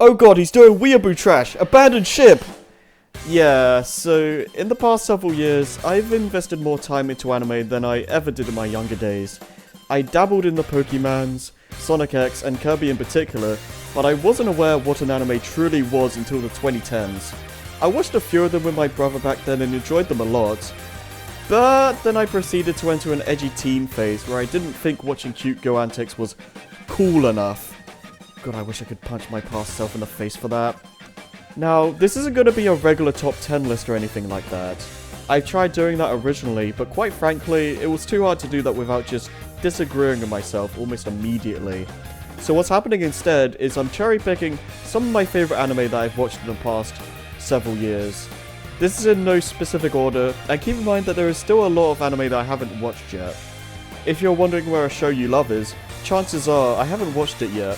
Oh god, he's doing weeaboo trash! Abandoned ship! Yeah, so in the past several years, I've invested more time into anime than I ever did in my younger days. I dabbled in the Pokemons, Sonic X, and Kirby in particular, but I wasn't aware what an anime truly was until the 2010s. I watched a few of them with my brother back then and enjoyed them a lot, but then I proceeded to enter an edgy teen phase where I didn't think watching cute girl antics was cool enough. God, I wish I could punch my past self in the face for that. Now, this isn't going to be a regular top 10 list or anything like that. I tried doing that originally, but quite frankly, it was too hard to do that without just disagreeing with myself almost immediately. So what's happening instead is I'm cherry picking some of my favourite anime that I've watched in the past several years. This is in no specific order, and keep in mind that there is still a lot of anime that I haven't watched yet. If you're wondering where a show you love is, chances are I haven't watched it yet.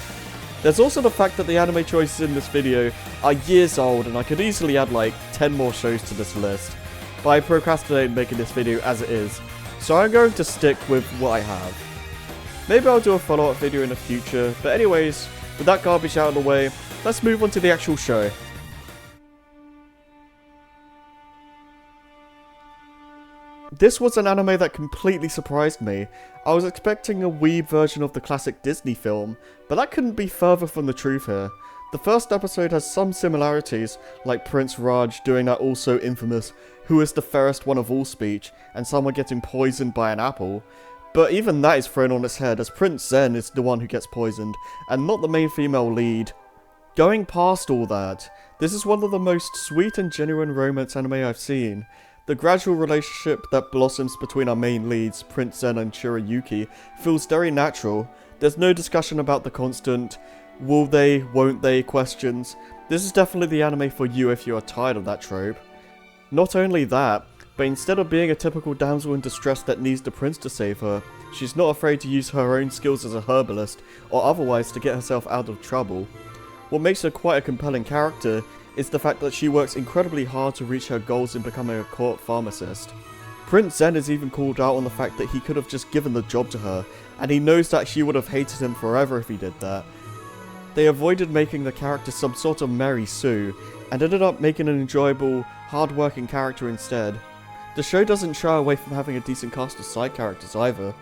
There's also the fact that the anime choices in this video are years old and I could easily add like 10 more shows to this list, but I procrastinated making this video as it is, so I'm going to stick with what I have. Maybe I'll do a follow-up video in the future, but anyways, with that garbage out of the way, let's move on to the actual show. This was an anime that completely surprised me. I was expecting a weeb version of the classic Disney film, but that couldn't be further from the truth here. The first episode has some similarities, like Prince Raj doing that also infamous "who is the fairest one of all" speech, and someone getting poisoned by an apple. But even that is thrown on its head, as Prince Zen is the one who gets poisoned, and not the main female lead. Going past all that, this is one of the most sweet and genuine romance anime I've seen. The gradual relationship that blossoms between our main leads, Prince Zen and Shirayuki, feels very natural. There's no discussion about the constant will they, won't they questions. This is definitely the anime for you if you are tired of that trope. Not only that, but instead of being a typical damsel in distress that needs the prince to save her, she's not afraid to use her own skills as a herbalist or otherwise to get herself out of trouble. What makes her quite a compelling character is the fact that she works incredibly hard to reach her goals in becoming a court pharmacist. Prince Zen is even called out on the fact that he could have just given the job to her, and he knows that she would have hated him forever if he did that. They avoided making the character some sort of Mary Sue, and ended up making an enjoyable, hard-working character instead. The show doesn't shy away from having a decent cast of side characters either.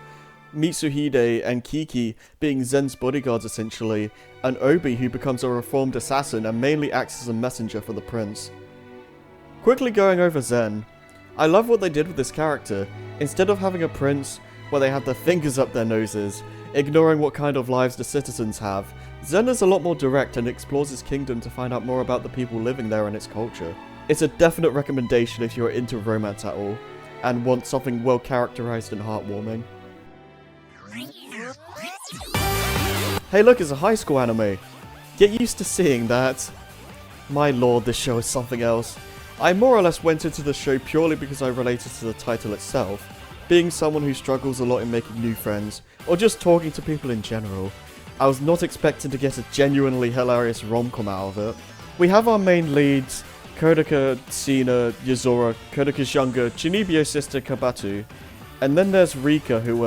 Mitsuhide and Kiki being Zen's bodyguards essentially, and Obi who becomes a reformed assassin and mainly acts as a messenger for the prince. Quickly going over Zen, I love what they did with this character. Instead of having a prince where they have their fingers up their noses, ignoring what kind of lives the citizens have, Zen is a lot more direct and explores his kingdom to find out more about the people living there and its culture. It's a definite recommendation if you're into romance at all, and want something well characterized and heartwarming. Hey look, it's a high school anime. Get used to seeing that. My lord, this show is something else. I more or less went into the show purely because I related to the title itself, being someone who struggles a lot in making new friends, or just talking to people in general. I was not expecting to get a genuinely hilarious rom-com out of it. We have our main leads, Kodaka, Sina, Yuzora, Kodaka's younger, Chinibyo's sister Kabatu, and then there's Rika who,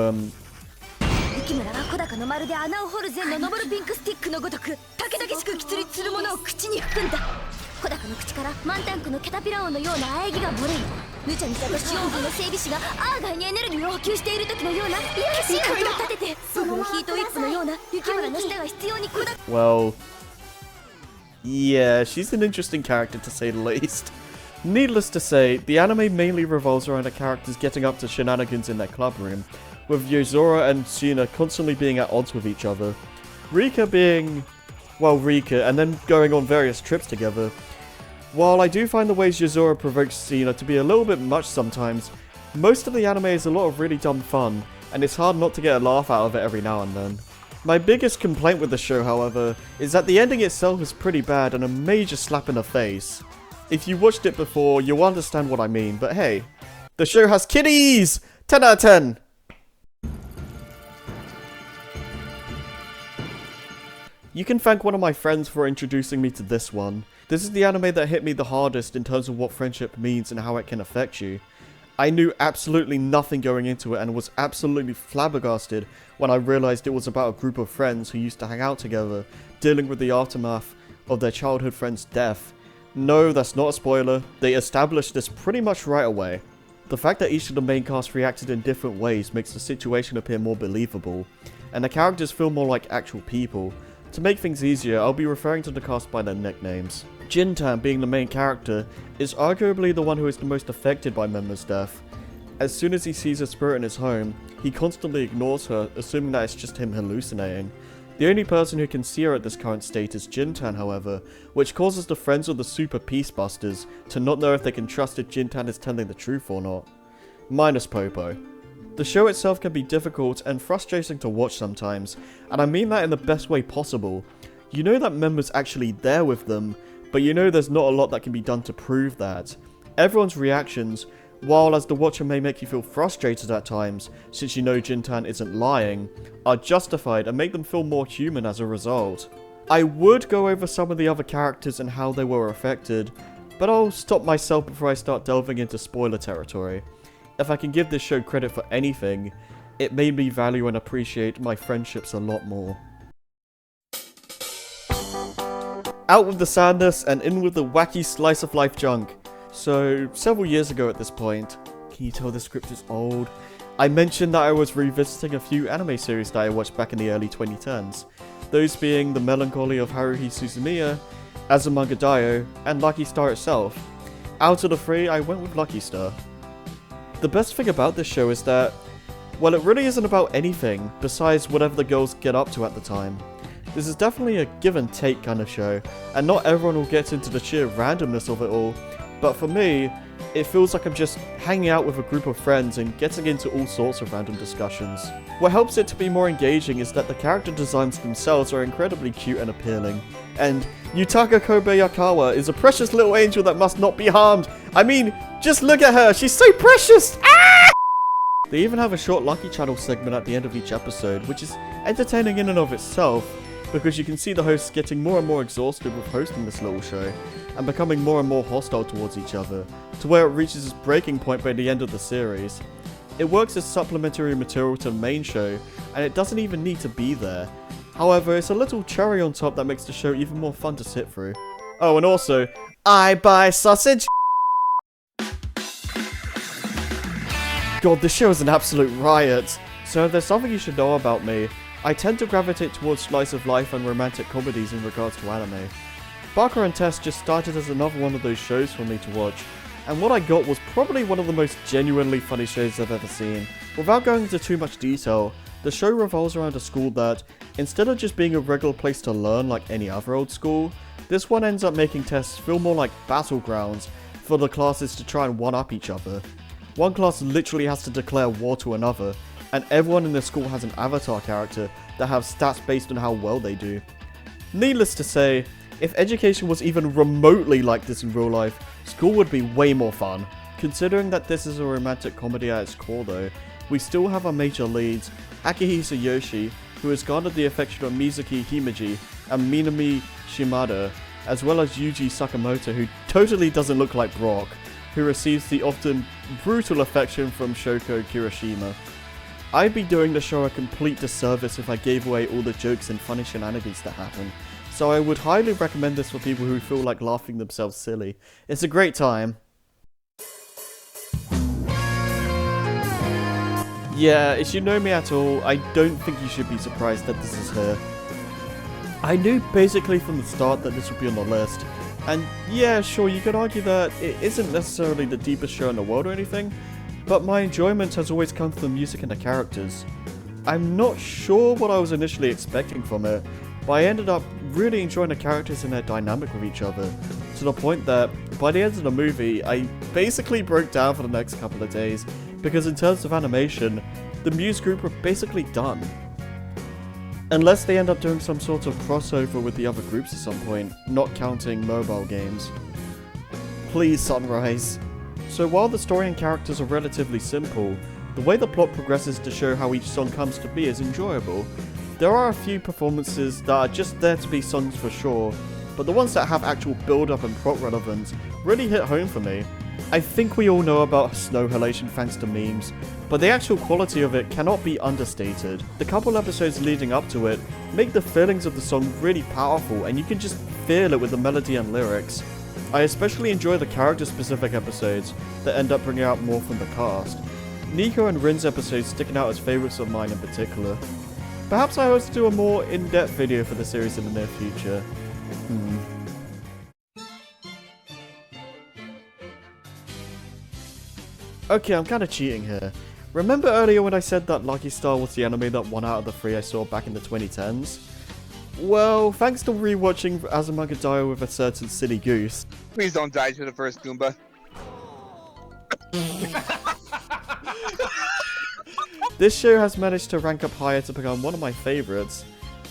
well, yeah, she's an interesting character to say the least. Needless to say, the anime mainly revolves around the characters getting up to shenanigans in their club room, with Yuzora and Sina constantly being at odds with each other. Rika being, well, Rika, and then going on various trips together. While I do find the ways Yuzora provokes Sina to be a little bit much sometimes, most of the anime is a lot of really dumb fun, and it's hard not to get a laugh out of it every now and then. My biggest complaint with the show, however, is that the ending itself is pretty bad and a major slap in the face. If you watched it before, you'll understand what I mean, but hey, the show has kitties! 10 out of 10! You can thank one of my friends for introducing me to this one. This is the anime that hit me the hardest in terms of what friendship means and how it can affect you. I knew absolutely nothing going into it and was absolutely flabbergasted when I realised it was about a group of friends who used to hang out together, dealing with the aftermath of their childhood friend's death. No, that's not a spoiler, they established this pretty much right away. The fact that each of the main cast reacted in different ways makes the situation appear more believable, and the characters feel more like actual people. To make things easier, I'll be referring to the cast by their nicknames. Jintan, being the main character, is arguably the one who is the most affected by Memma's death. As soon as he sees a spirit in his home, he constantly ignores her, assuming that it's just him hallucinating. The only person who can see her at this current state is Jintan, however, which causes the friends of the Super Peacebusters to not know if they can trust if Jintan is telling the truth or not. Minus Popo. The show itself can be difficult and frustrating to watch sometimes, and I mean that in the best way possible. You know that Memma's actually there with them, but you know there's not a lot that can be done to prove that. Everyone's reactions, while as the watcher may make you feel frustrated at times, since you know Jintan isn't lying, are justified and make them feel more human as a result. I would go over some of the other characters and how they were affected, but I'll stop myself before I start delving into spoiler territory. If I can give this show credit for anything, it made me value and appreciate my friendships a lot more. Out with the sadness and in with the wacky slice of life junk. So, several years ago at this point, can you tell the script is old? I mentioned that I was revisiting a few anime series that I watched back in the early 2010s. Those being The Melancholy of Haruhi Suzumiya, Azumanga Daioh, and Lucky Star itself. Out of the three, I went with Lucky Star. The best thing about this show is that, well, it really isn't about anything besides whatever the girls get up to at the time. This is definitely a give and take kind of show, and not everyone will get into the sheer randomness of it all, but for me, it feels like I'm just hanging out with a group of friends and getting into all sorts of random discussions. What helps it to be more engaging is that the character designs themselves are incredibly cute and appealing, and Yutaka Kobayakawa is a precious little angel that must not be harmed. I mean, just look at her, she's so precious! Ah! They even have a short Lucky Channel segment at the end of each episode, which is entertaining in and of itself, because you can see the hosts getting more and more exhausted with hosting this little show, and becoming more and more hostile towards each other, to where it reaches its breaking point by the end of the series. It works as supplementary material to the main show, and it doesn't even need to be there. However, it's a little cherry on top that makes the show even more fun to sit through. Oh, and also, I buy sausage! God, this show is an absolute riot. So if there's something you should know about me, I tend to gravitate towards slice of life and romantic comedies in regards to anime. Baka and Test just started as another one of those shows for me to watch, and what I got was probably one of the most genuinely funny shows I've ever seen. Without going into too much detail, the show revolves around a school that, instead of just being a regular place to learn like any other old school, this one ends up making tests feel more like battlegrounds for the classes to try and one-up each other. One class literally has to declare war to another, and everyone in the school has an avatar character that have stats based on how well they do. Needless to say, if education was even remotely like this in real life, school would be way more fun. Considering that this is a romantic comedy at its core though, we still have our major leads, Akihisa Yoshi, who has garnered the affection of Mizuki Himeji and Minami Shimada, as well as Yuji Sakamoto, who totally doesn't look like Brock, who receives the often brutal affection from Shoko Kirishima. I'd be doing the show a complete disservice if I gave away all the jokes and funny shenanigans that happen, so I would highly recommend this for people who feel like laughing themselves silly. It's a great time. Yeah, if you know me at all, I don't think you should be surprised that this is her. I knew basically from the start that this would be on the list, and yeah, sure, you could argue that it isn't necessarily the deepest show in the world or anything, but my enjoyment has always come from the music and the characters. I'm not sure what I was initially expecting from it, but I ended up really enjoying the characters and their dynamic with each other, to the point that by the end of the movie, I basically broke down for the next couple of days, because in terms of animation, the Muse group were basically done. Unless they end up doing some sort of crossover with the other groups at some point, not counting mobile games. Please, Sunrise. So while the story and characters are relatively simple, the way the plot progresses to show how each song comes to be is enjoyable. There are a few performances that are just there to be songs for sure, but the ones that have actual build-up and plot relevance really hit home for me. I think we all know about snow halation thanks to memes, but the actual quality of it cannot be understated. The couple episodes leading up to it make the feelings of the song really powerful, and you can just feel it with the melody and lyrics. I especially enjoy the character-specific episodes that end up bringing out more from the cast. Nico and Rin's episodes sticking out as favourites of mine in particular. Perhaps I ought to do a more in-depth video for the series in the near future. Okay, I'm kinda cheating here. Remember earlier when I said that Lucky Star was the anime that 1 out of the 3 I saw back in the 2010s? Well, thanks to rewatching Azumanga Daioh with a certain silly goose. Please don't die to the first Goomba. This show has managed to rank up higher to become one of my favourites.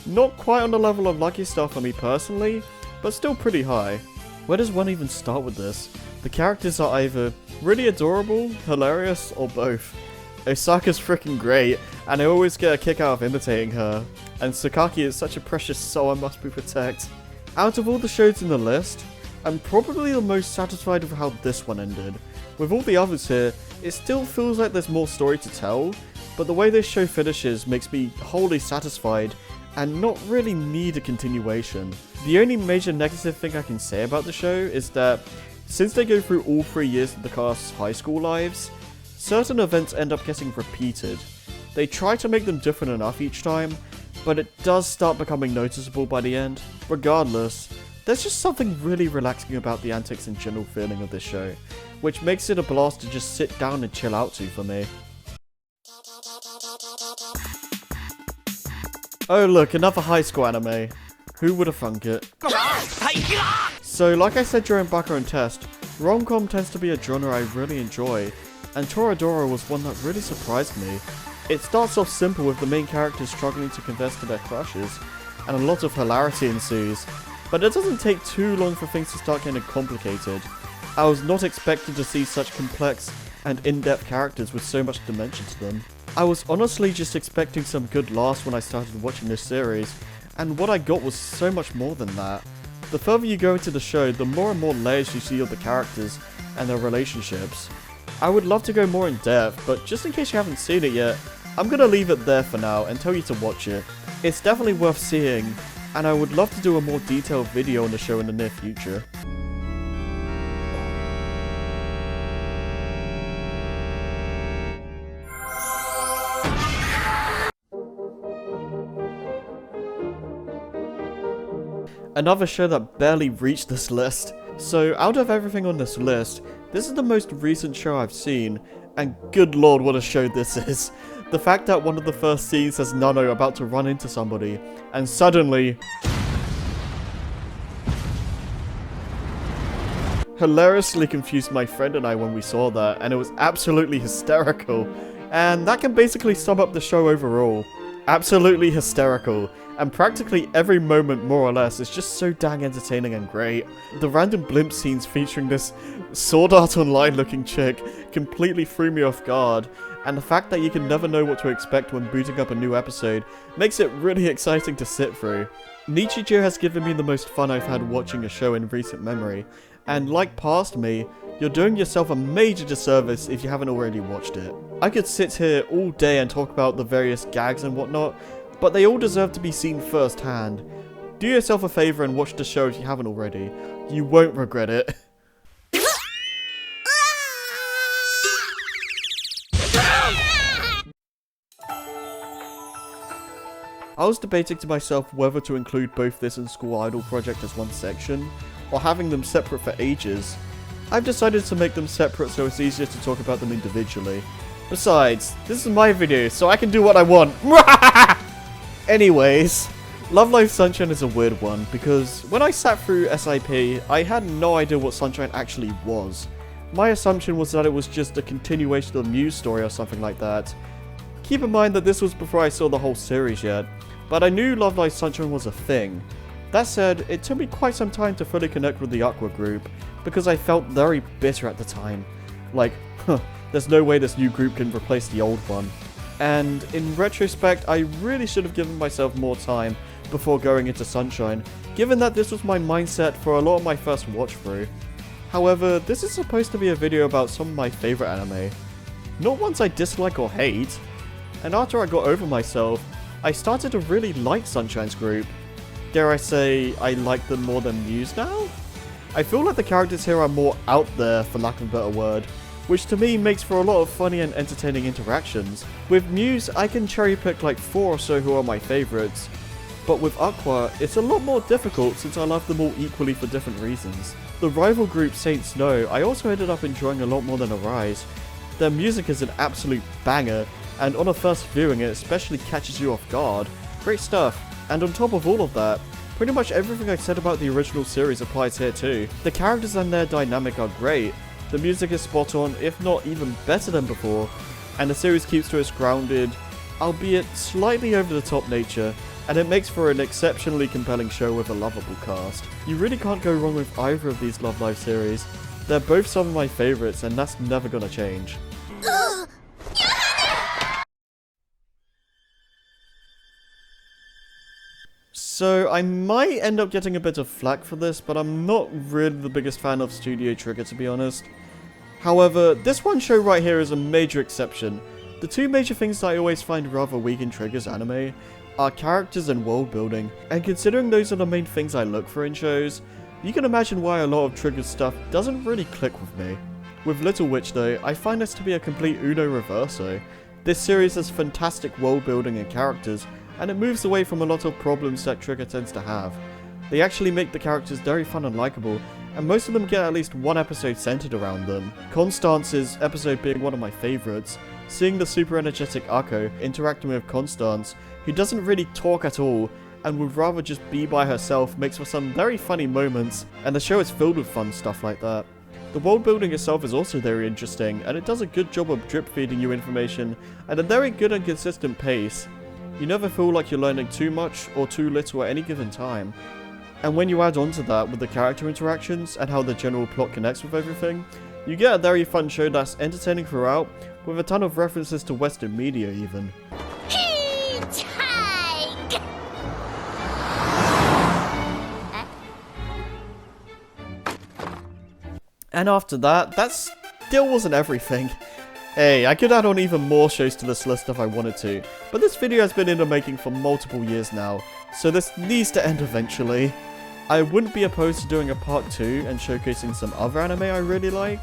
Not quite on the level of Lucky Star for me personally, but still pretty high. Where does one even start with this? The characters are either really adorable, hilarious, or both. Osaka's freaking great, and I always get a kick out of imitating her. And Sakaki is such a precious soul I must protect. Out of all the shows in the list, I'm probably the most satisfied with how this one ended. With all the others here, it still feels like there's more story to tell, but the way this show finishes makes me wholly satisfied and not really need a continuation. The only major negative thing I can say about the show is that since they go through all 3 years of the cast's high school lives, certain events end up getting repeated. They try to make them different enough each time, but it does start becoming noticeable by the end. Regardless, there's just something really relaxing about the antics and general feeling of this show, which makes it a blast to just sit down and chill out to for me. Oh look, another high school anime. Who would have thunk it? So like I said during Baka and Test, rom-com tends to be a genre I really enjoy, and Toradora was one that really surprised me. It starts off simple with the main characters struggling to confess to their crushes, and a lot of hilarity ensues, but it doesn't take too long for things to start getting complicated. I was not expecting to see such complex and in-depth characters with so much dimension to them. I was honestly just expecting some good laughs when I started watching this series, and what I got was so much more than that. The further you go into the show, the more and more layers you see of the characters and their relationships. I would love to go more in depth, but just in case you haven't seen it yet, I'm gonna leave it there for now and tell you to watch it. It's definitely worth seeing, and I would love to do a more detailed video on the show in the near future. Another show that barely reached this list. So out of everything on this list, this is the most recent show I've seen, and good lord what a show this is. The fact that one of the first scenes has Nano about to run into somebody, and suddenly... hilariously confused my friend and I when we saw that, and it was absolutely hysterical. And that can basically sum up the show overall. Absolutely hysterical, and practically every moment more or less is just so dang entertaining and great. The random blimp scenes featuring this Sword Art Online looking chick completely threw me off guard, and the fact that you can never know what to expect when booting up a new episode makes it really exciting to sit through. Nichijou has given me the most fun I've had watching a show in recent memory, and like Past Me, you're doing yourself a major disservice if you haven't already watched it. I could sit here all day and talk about the various gags and whatnot, but they all deserve to be seen firsthand. Do yourself a favour and watch the show if you haven't already. You won't regret it. I was debating to myself whether to include both this and School Idol Project as one section, or having them separate for ages. I've decided to make them separate so it's easier to talk about them individually. Besides, this is my video, so I can do what I want. Anyways, Love Live Sunshine is a weird one, because when I sat through SIP, I had no idea what Sunshine actually was. My assumption was that it was just a continuation of the Muse story or something like that. Keep in mind that this was before I saw the whole series yet, but I knew Love Live Sunshine was a thing. That said, it took me quite some time to fully connect with the Aqua group, because I felt very bitter at the time. Like, there's no way this new group can replace the old one. And in retrospect, I really should have given myself more time before going into Sunshine, given that this was my mindset for a lot of my first watch through. However, this is supposed to be a video about some of my favourite anime. Not ones I dislike or hate. And after I got over myself, I started to really like Sunshine's group. Dare I say, I like them more than Muse now? I feel like the characters here are more out there, for lack of a better word, which to me makes for a lot of funny and entertaining interactions. With Muse, I can cherry pick like 4 or so who are my favourites, but with Aqua, it's a lot more difficult since I love them all equally for different reasons. The rival group Saint Snow, I also ended up enjoying a lot more than Arise. Their music is an absolute banger, and on a first viewing it especially catches you off guard. Great stuff. And on top of all of that, pretty much everything I said about the original series applies here too. The characters and their dynamic are great, the music is spot on, if not even better than before, and the series keeps to its grounded, albeit slightly over the top nature, and it makes for an exceptionally compelling show with a lovable cast. You really can't go wrong with either of these Love Live series. They're both some of my favourites, and that's never gonna change. So I might end up getting a bit of flack for this, but I'm not really the biggest fan of Studio Trigger, to be honest. However, this one show right here is a major exception. The two major things that I always find rather weak in Trigger's anime are characters and world building, and considering those are the main things I look for in shows, you can imagine why a lot of Trigger's stuff doesn't really click with me. With Little Witch though, I find this to be a complete Uno Reverso. This series has fantastic world building and characters, and it moves away from a lot of problems that Trigger tends to have. They actually make the characters very fun and likable, and most of them get at least one episode centered around them. Constance's episode being one of my favourites, seeing the super energetic Akko interacting with Constance, who doesn't really talk at all, and would rather just be by herself, makes for some very funny moments, and the show is filled with fun stuff like that. The world building itself is also very interesting, and it does a good job of drip feeding you information at a very good and consistent pace. You never feel like you're learning too much or too little at any given time. And when you add on to that with the character interactions and how the general plot connects with everything, you get a very fun show that's entertaining throughout, with a ton of references to Western media even. And after that still wasn't everything. Hey, I could add on even more shows to this list if I wanted to, but this video has been in the making for multiple years now, so this needs to end eventually. I wouldn't be opposed to doing a part 2 and showcasing some other anime I really like,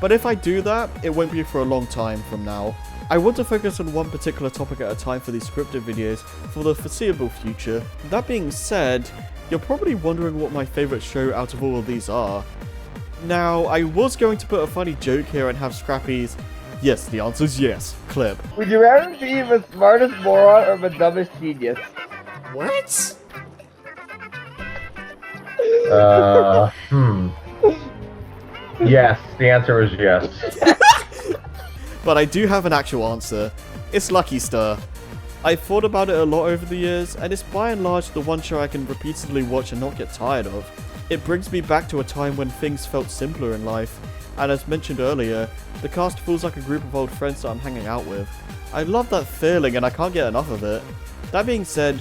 but if I do that, it won't be for a long time from now. I want to focus on one particular topic at a time for these scripted videos for the foreseeable future. That being said, you're probably wondering what my favourite show out of all of these are. Now, I was going to put a funny joke here and have Scrappy's "Yes, the answer is yes" clip. Would you rather be the smartest moron or the dumbest genius? What? Yes, the answer is yes. But I do have an actual answer. It's Lucky Star. I've thought about it a lot over the years, and it's by and large the one show I can repeatedly watch and not get tired of. It brings me back to a time when things felt simpler in life, and as mentioned earlier, the cast feels like a group of old friends that I'm hanging out with. I love that feeling and I can't get enough of it. That being said,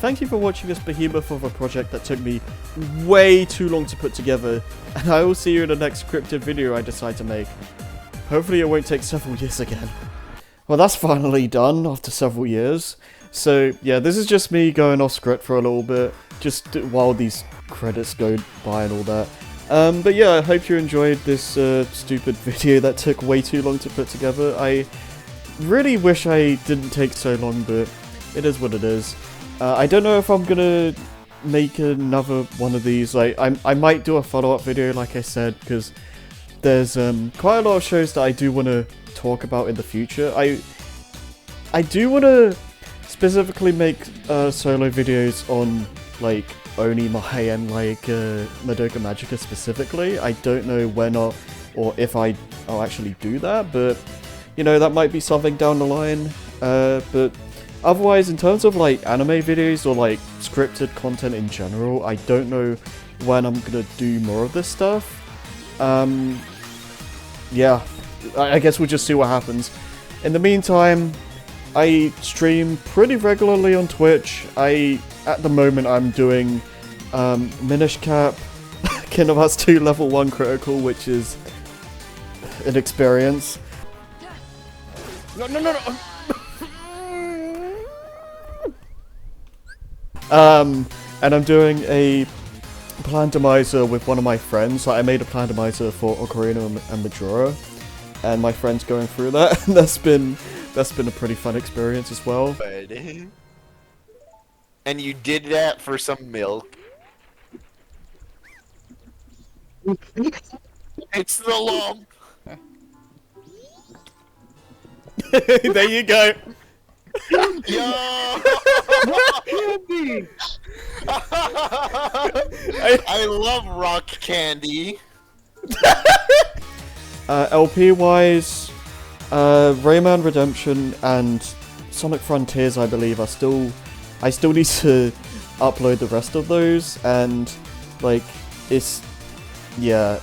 thank you for watching this behemoth of a project that took me way too long to put together, and I will see you in the next scripted video I decide to make. Hopefully it won't take several years again. Well, that's finally done after several years. So yeah, this is just me going off script for a little bit, just while these credits go by and all that. But yeah, I hope you enjoyed this stupid video that took way too long to put together. I really wish I didn't take so long, but it is what it is. I don't know if I'm gonna make another one of these. Like, I might do a follow-up video, like I said, because there's quite a lot of shows that I do want to talk about in the future. I do want to specifically make solo videos on like Onimai and like Madoka Magica specifically. I don't know when or if I'll actually do that, but you know, that might be something down the line. But otherwise, in terms of like anime videos or like scripted content in general, I don't know when I'm gonna do more of this stuff. Yeah, I guess we'll just see what happens. In the meantime, I stream pretty regularly on Twitch. At the moment I'm doing Minish Cap, Kingdom Hearts 2 level 1 critical, which is an experience. No. And I'm doing a Plandomizer with one of my friends. Like, I made a Plandomizer for Ocarina and Majora, and my friend's going through that, and that's been a pretty fun experience as well. And you did that for some milk. It's the lump. There you go. Yo! Candy! I love rock candy. LP wise, Rayman Redemption and Sonic Frontiers, I believe, I still need to upload the rest of those, and like yeah.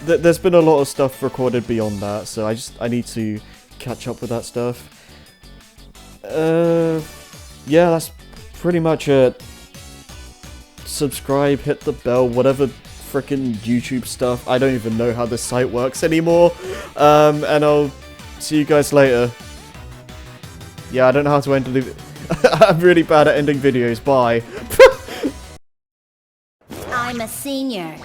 There's been a lot of stuff recorded beyond that, so I need to catch up with that stuff. Yeah, that's pretty much it. Subscribe, hit the bell, whatever frickin' YouTube stuff. I don't even know how this site works anymore. And I'll see you guys later. Yeah, I don't know how to end the I'm really bad at ending videos. Bye. I'm a senior.